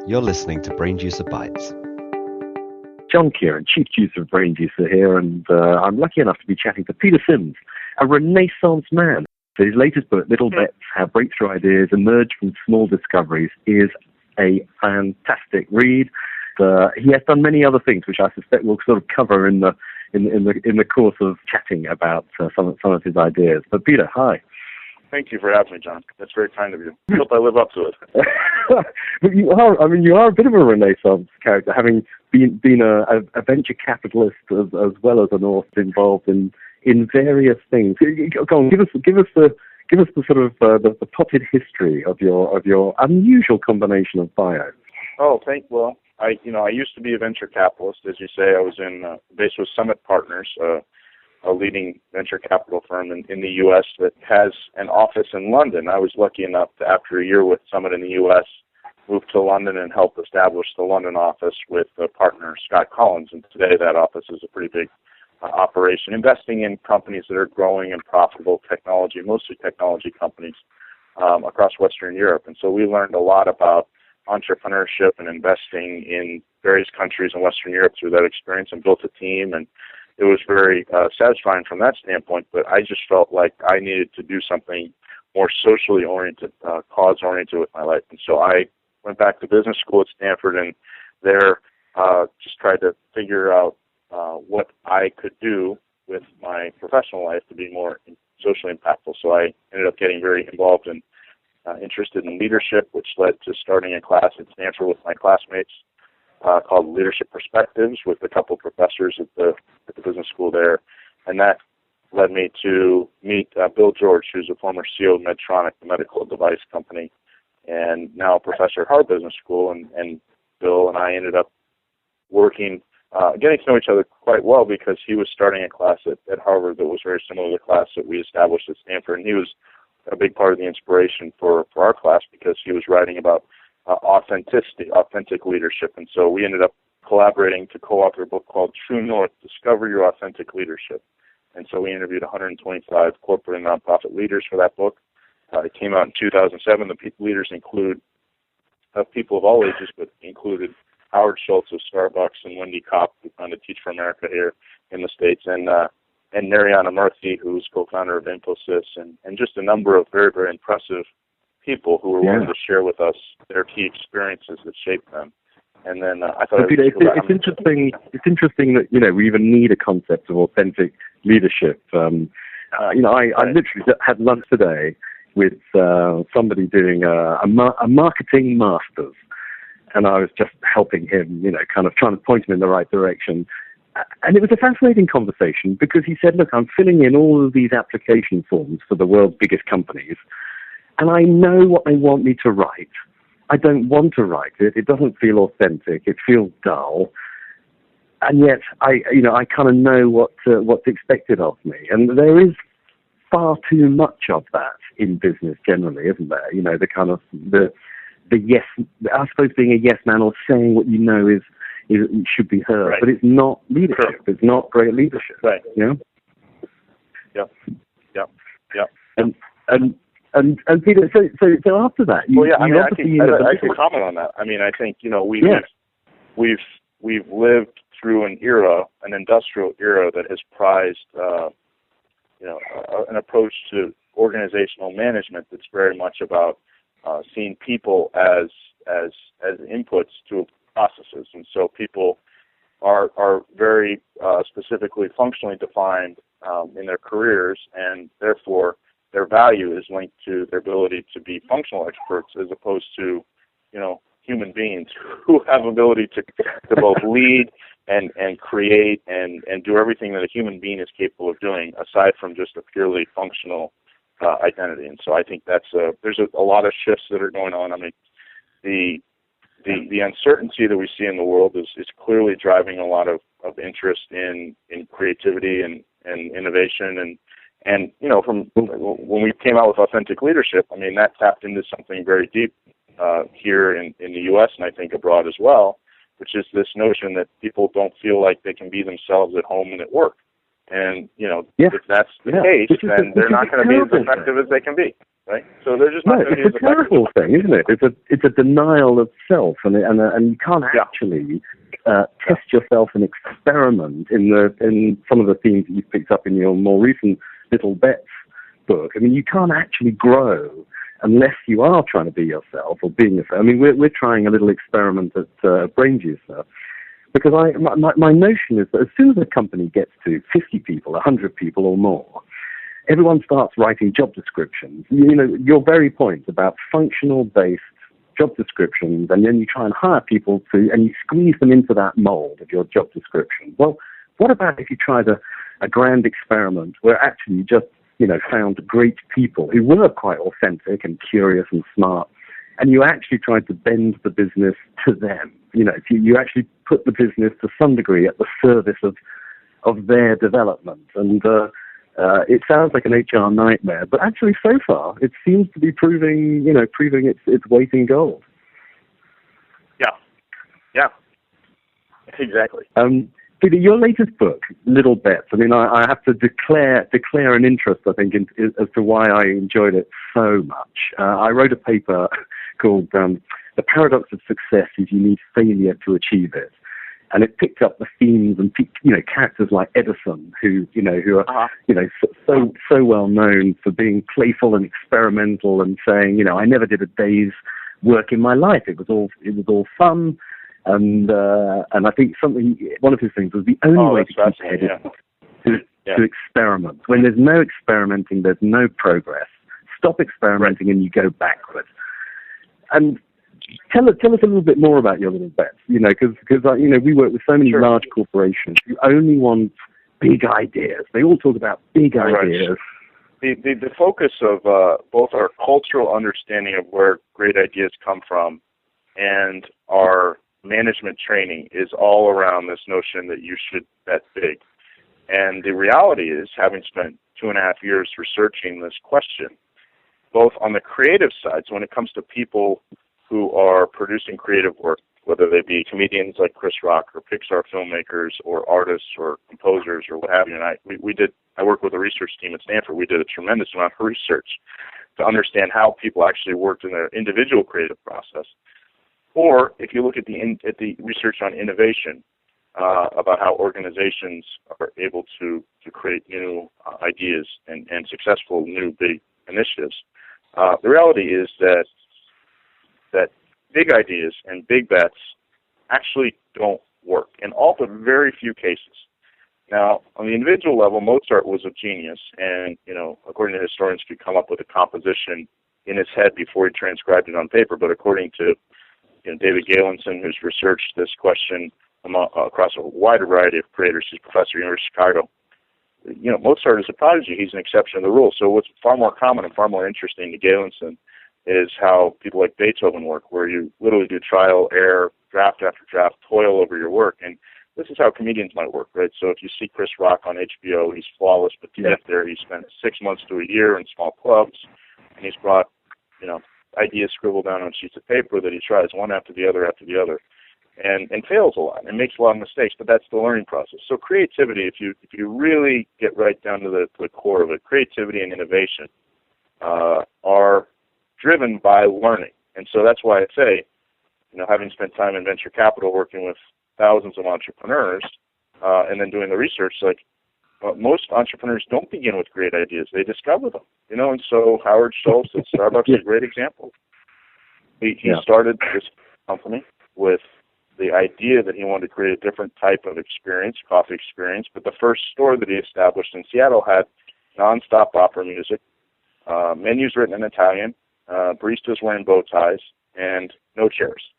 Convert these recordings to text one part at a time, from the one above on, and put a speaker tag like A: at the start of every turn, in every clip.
A: You're listening to Brain Juicer Bites.
B: John Kearon, Chief Juicer of Brain Juicer here, and I'm lucky enough to be chatting to Peter Sims, a Renaissance man. His latest book, Little Bets, How Breakthrough Ideas Emerge from Small Discoveries, is a fantastic read. He has done many other things, which I suspect we'll sort of cover in the course of chatting about some of his ideas. But Peter, hi.
C: Thank you for having me, John. That's very kind of you. I hope I live up to it.
B: But you are a bit of a Renaissance character, having been a venture capitalist as well as an author involved in various things. Go on, give us the sort of the potted history of your unusual combination of bios.
C: Oh, I used to be a venture capitalist, as you say. I was based with Summit Partners, a leading venture capital firm in the U.S. that has an office in London. I was lucky enough to, after a year with Summit in the U.S., move to London and help establish the London office with partner Scott Collins. And today that office is a pretty big operation, investing in companies that are growing and profitable, technology, mostly technology companies across Western Europe. And so we learned a lot about entrepreneurship and investing in various countries in Western Europe through that experience, and built a team. And it was very satisfying from that standpoint, but I just felt like I needed to do something more socially oriented, cause-oriented with my life. And so I went back to business school at Stanford, and there just tried to figure out what I could do with my professional life to be more socially impactful. So I ended up getting very involved and interested in leadership, which led to starting a class at Stanford with my classmates called Leadership Perspectives, with a couple of professors at the business school there. And that led me to meet Bill George, who's a former CEO of Medtronic, the medical device company, and now a professor at Harvard Business School. And Bill and I ended up working, getting to know each other quite well, because he was starting a class at Harvard that was very similar to the class that we established at Stanford. And he was a big part of the inspiration for our class, because he was writing about authenticity, authentic leadership. And so we ended up collaborating to co-author a book called True North, Discover Your Authentic Leadership. And so we interviewed 125 corporate and nonprofit leaders for that book. It came out in 2007. The leaders include people of all ages, but included Howard Schultz of Starbucks and Wendy Kopp, who founded Teach for America here in the States, and Narayana Murthy, who's co-founder of Infosys, and just a number of very, very impressive people who were willing to share with us their key experiences that shaped them. And then I thought
B: it's interesting. It's interesting that we even need a concept of authentic leadership. I literally had lunch today with somebody doing a marketing master's, and I was just helping him, kind of trying to point him in the right direction. And it was a fascinating conversation, because he said, look, I'm filling in all of these application forms for the world's biggest companies, and I know what they want me to write. I don't want to write it. It doesn't feel authentic. It feels dull. And yet, I kind of know what's expected of me. And there is far too much of that in business generally, isn't there? The kind of the yes. I suppose being a yes man, or saying what you know is should be heard,
C: right.
B: But it's not leadership. Sure. It's not great leadership.
C: Right. Yep.
B: And Peter, so after that,
C: I can comment on that. I mean, I think we've lived through an industrial era that has prized an approach to organizational management that's very much about seeing people as inputs to processes, and so people are very specifically functionally defined in their careers, and therefore their value is linked to their ability to be functional experts, as opposed to human beings who have ability to both lead and create and do everything that a human being is capable of doing, aside from just a purely functional identity. And so I think there's a lot of shifts that are going on. I mean, the uncertainty that we see in the world is clearly driving a lot of interest in creativity and innovation, and from when we came out with Authentic Leadership, I mean, that tapped into something very deep here in the U.S. and I think abroad as well, which is this notion that people don't feel like they can be themselves at home and at work. And if that's the case, then they're not going to be as effective as they can be. right? So they're just
B: No,
C: not going to be as
B: it's a terrible thing, isn't it? It's a denial of self, and you can't actually test yourself and experiment in some of the themes that you've picked up in your more recent Little Bets book. I mean, you can't actually grow unless you are trying to be yourself or being yourself. I mean, we're trying a little experiment at Brain Juicer, because my notion is that as soon as a company gets to 50 people, 100 people or more, everyone starts writing job descriptions. You know, your very point about functional-based job descriptions, and then you try and hire people and you squeeze them into that mold of your job description. Well, what about if you tried a grand experiment where actually you just, found great people who were quite authentic and curious and smart, and you actually tried to bend the business to them? You actually put the business to some degree at the service of their development. And it sounds like an HR nightmare, but actually so far it seems to be proving its weight in gold.
C: Yeah, exactly.
B: Peter, your latest book, Little Bets. I mean, I have to declare an interest, I think, as to why I enjoyed it so much. I wrote a paper called "The Paradox of Success Is You Need Failure to Achieve It." And it picked up the themes and characters like Edison, who are so well known for being playful and experimental and saying, I never did a day's work in my life. It was all fun, and I think one of his things was the only way to keep ahead is to experiment. When there's no experimenting, there's no progress. Stop experimenting and you go backwards. And Tell us a little bit more about your Little Bets, because we work with so many large corporations who only want big ideas. They all talk about big ideas.
C: The focus of both our cultural understanding of where great ideas come from and our management training is all around this notion that you should bet big. And the reality is, having spent 2.5 years researching this question, both on the creative side, so when it comes to people who are producing creative work, whether they be comedians like Chris Rock or Pixar filmmakers or artists or composers or what have you. And I work with a research team at Stanford. We did a tremendous amount of research to understand how people actually worked in their individual creative process. Or if you look at the research on innovation, about how organizations are able to create new ideas and successful new big initiatives, the reality is that big ideas and big bets actually don't work in all but very few cases. Now, on the individual level, Mozart was a genius, and according to historians, could come up with a composition in his head before he transcribed it on paper. But according to David Galenson, who's researched this question across a wide variety of creators, he's a professor at the University of Chicago. Mozart is a prodigy; he's an exception to the rule. So what's far more common and far more interesting to Galenson is how people like Beethoven work, where you literally do trial, error, draft after draft, toil over your work. And this is how comedians might work, right? So if you see Chris Rock on HBO, he's flawless, but to get there, he spent 6 months to a year in small clubs, and he's brought, ideas scribbled down on sheets of paper that he tries one after the other, and fails a lot and makes a lot of mistakes, but that's the learning process. So creativity, if you really get right down to the core of it, creativity and innovation are driven by learning. And so that's why I say, having spent time in venture capital working with thousands of entrepreneurs and then doing the research, most entrepreneurs don't begin with great ideas. They discover them, and so Howard Schultz at Starbucks is a great example. He started this company with the idea that he wanted to create a different type of experience, coffee experience, but the first store that he established in Seattle had nonstop opera music, menus written in Italian, baristas wearing bow ties, and no chairs.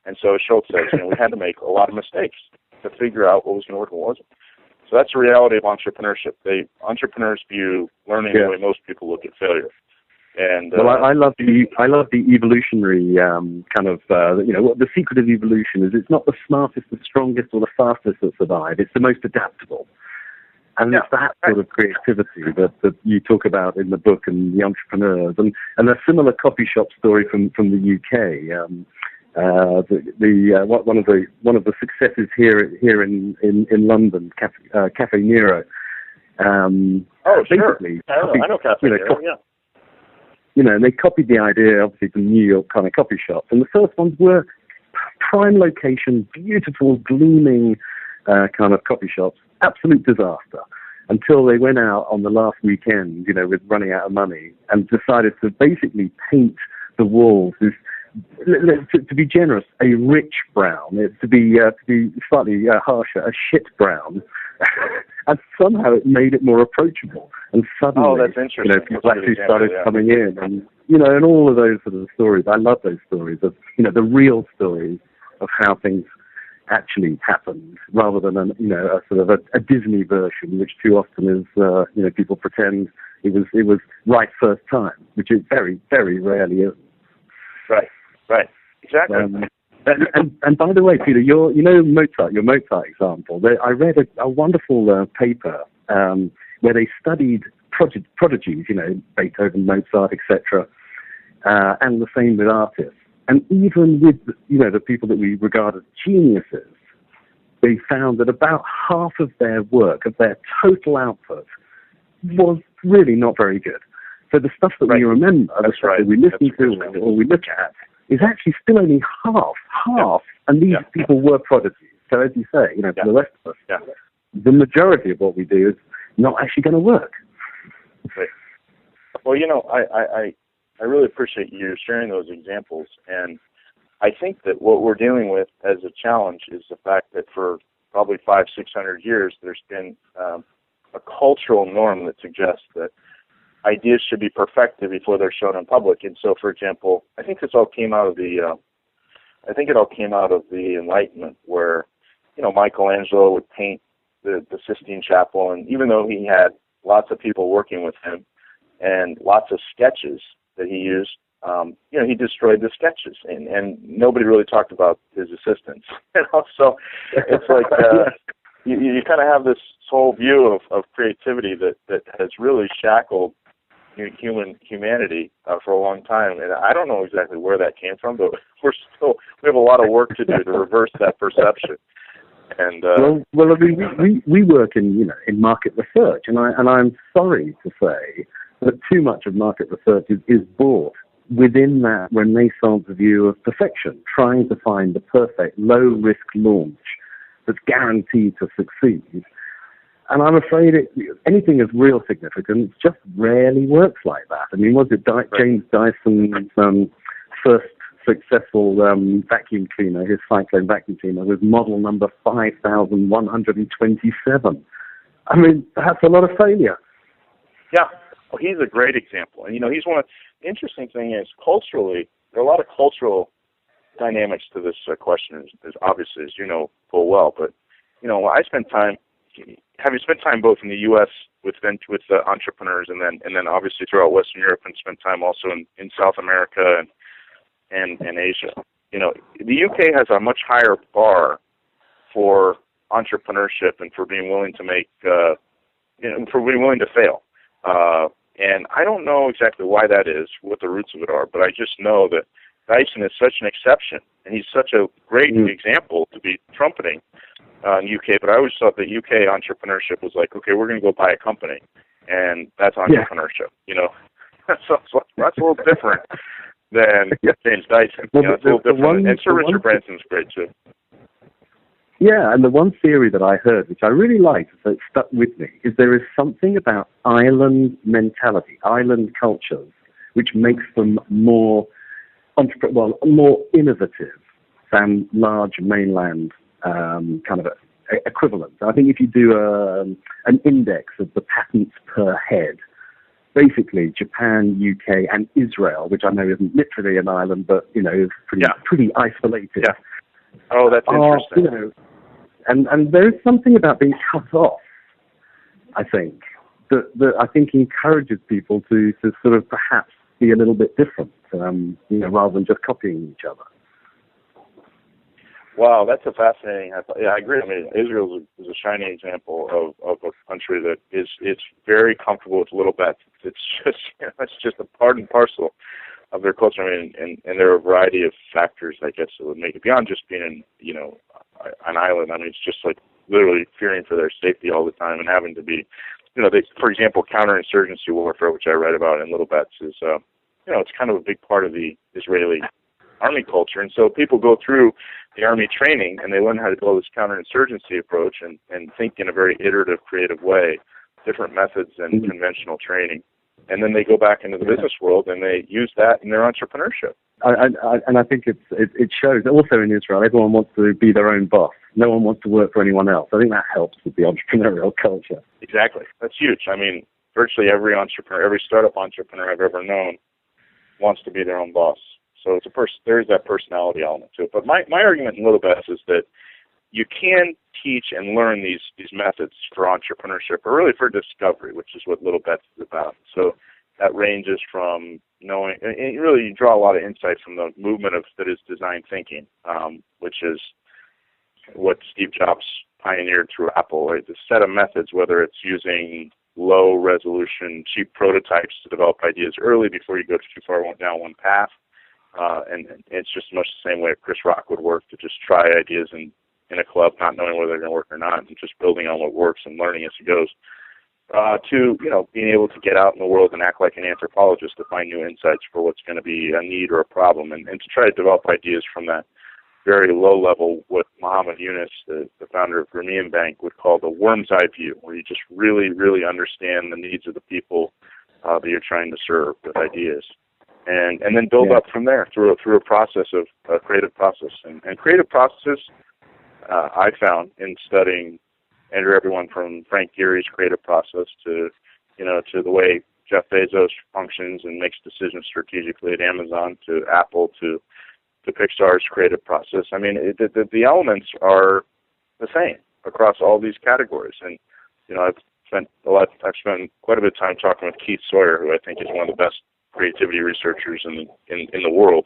C: And so as Schultz says, we had to make a lot of mistakes to figure out what was going to work and what wasn't. So that's the reality of entrepreneurship. Entrepreneurs view learning the way most people look at failure. And
B: I love the evolutionary the secret of evolution is it's not the smartest, the strongest, or the fastest that survive. It's the most adaptable. And it's that sort of creativity that you talk about in the book and the entrepreneurs. And a similar coffee shop story from the UK. One of the successes here in London, Cafe Nero.
C: Sure. I know Cafe Nero.
B: And they copied the idea, obviously, from New York kind of coffee shops. And the first ones were prime location, beautiful, gleaming kind of coffee shops. Absolute disaster. Until they went out on the last weekend, with running out of money, and decided to basically paint the walls with, to be generous, a rich brown. To be slightly harsher, a shit brown. And somehow it made it more approachable. And suddenly,
C: that's interesting.
B: People actually started coming in, and and all of those sort of stories. I love those stories of the real stories of how things actually happened, rather than a sort of a Disney version, which too often is people pretend it was right first time, which it very, very rarely is.
C: Right, exactly.
B: And by the way, Peter, your Mozart example. I read a wonderful paper where they studied prodigies, Beethoven, Mozart, etc., and the same with artists. And even with the people that we regard as geniuses, they found that about half of their work, of their total output, was really not very good. So the stuff that we remember, the stuff that we listen to or we look at, is actually still only half. And these people were prodigies. So as you say, for the rest of us, the majority of what we do is not actually going to work.
C: Right. Well, I really appreciate you sharing those examples, and I think that what we're dealing with as a challenge is the fact that for probably 500-600 years, there's been a cultural norm that suggests that ideas should be perfected before they're shown in public. And so, for example, I think it all came out of the Enlightenment, where Michelangelo would paint the Sistine Chapel, and even though he had lots of people working with him and lots of sketches that he used, he destroyed the sketches, and nobody really talked about his assistants. So it's like you kind of have this whole view of creativity that has really shackled humanity for a long time, and I don't know exactly where that came from, but we have a lot of work to do to reverse that perception. And
B: well, I mean, we work in market research, and I'm sorry to say that too much of market research is bought within that Renaissance view of perfection, trying to find the perfect low-risk launch that's guaranteed to succeed. And I'm afraid anything of real significance just rarely works like that. I mean, was it James Dyson's first successful vacuum cleaner, his cyclone vacuum cleaner, was model number 5,127. I mean, that's a lot of failure.
C: Yeah. Well, he's a great example. And, he's one of the interesting thing is culturally, there are a lot of cultural dynamics to this question, as obviously, as you know full well. But, I spent time, having spent time both in the U.S. with entrepreneurs and then obviously throughout Western Europe, and spent time also in South America and Asia. The UK has a much higher bar for entrepreneurship and for being willing to make, for being willing to fail. And I don't know exactly why that is, what the roots of it are, but I just know that Dyson is such an exception, and he's such a great example to be trumpeting in the UK. But I always thought that UK entrepreneurship was like, okay, we're going to go buy a company, and that's entrepreneurship. So that's a little different than James Dyson. It's a little different. And Sir Richard Branson's great too.
B: Yeah, and the one theory that I heard, which I really liked, so it stuck with me, is there is something about island mentality, island cultures, which makes them more innovative than large mainland kind of equivalents. I think if you do an index of the patents per head, basically Japan, UK, and Israel, which I know isn't literally an island, but is pretty isolated.
C: Yeah. Oh, that's interesting.
B: And there is something about being cut off, I think, that I think encourages people to sort of perhaps be a little bit different, rather than just copying each other.
C: Wow, that's a fascinating. Yeah, I agree. I mean, Israel is a shining example of a country that it's very comfortable with little bets. It's just a part and parcel of their culture. I mean, and there are a variety of factors, I guess, that would make it beyond just being an island. I mean, it's just like literally fearing for their safety all the time and having to be, for example, counterinsurgency warfare, which I read about in Little Bets, is it's kind of a big part of the Israeli army culture. And so people go through the army training and they learn how to build this counterinsurgency approach and think in a very iterative, creative way, different methods than conventional training. And then they go back into the business world and they use that in their entrepreneurship.
B: And I think it shows also in Israel, everyone wants to be their own boss. No one wants to work for anyone else. I think that helps with the entrepreneurial culture.
C: Exactly. That's huge. I mean, virtually every entrepreneur, every startup entrepreneur I've ever known wants to be their own boss. So there is that personality element to it. But my argument in Little Bets is that you can teach and learn these methods for entrepreneurship, or really for discovery, which is what Little Bets is about. So that ranges from knowing, and really you draw a lot of insight from the movement that is design thinking, which is what Steve Jobs pioneered through Apple, right? The set of methods, whether it's using low resolution, cheap prototypes to develop ideas early before you go too far down one path. And it's just much the same way Chris Rock would work, to just try ideas in a club, not knowing whether they're going to work or not, and just building on what works and learning as he goes, to being able to get out in the world and act like an anthropologist to find new insights for what's going to be a need or a problem, and to try to develop ideas from that very low level, what Muhammad Yunus, the founder of Grameen Bank, would call the worm's eye view, where you just really, really understand the needs of the people that you're trying to serve with ideas. And then build up from there through a process of a creative process. And creative processes, I found in studying everyone from Frank Gehry's creative process to the way Jeff Bezos functions and makes decisions strategically at Amazon, to Apple, to Pixar's creative process. I mean, the elements are the same across all these categories. And I've spent quite a bit of time talking with Keith Sawyer, who I think is one of the best creativity researchers in the world.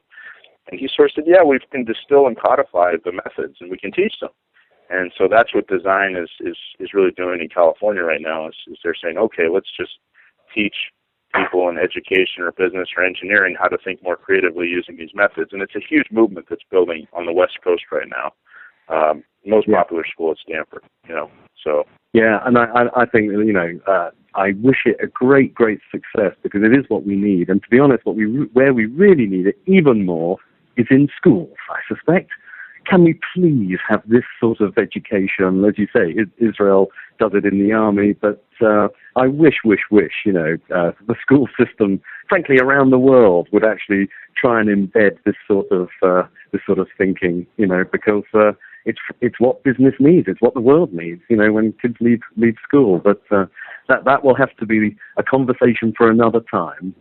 C: And he sort of said, we can distill and codify the methods, and we can teach them. And so that's what design is really doing in California right now, is they're saying, okay, let's just teach people in education or business or engineering how to think more creatively using these methods. And it's a huge movement that's building on the West Coast right now. Most popular school at Stanford, so.
B: Yeah, and I think, I wish it a great, great success, because it is what we need. And to be honest, where we really need it even more is in schools, I suspect. Can we please have this sort of education? As you say, Israel does it in the army, but I wish, the school system, frankly, around the world would actually try and embed this sort of thinking, because it's what business needs, it's what the world needs, when kids leave school. But that will have to be a conversation for another time.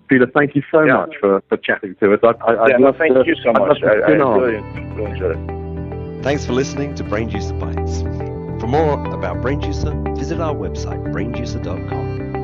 B: Peter, thank you so much for chatting to us.
C: Thank you so much. I really enjoyed it.
A: Thanks for listening to Brain Juicer Bites. For more about Brain Juicer, visit our website, brainjuicer.com.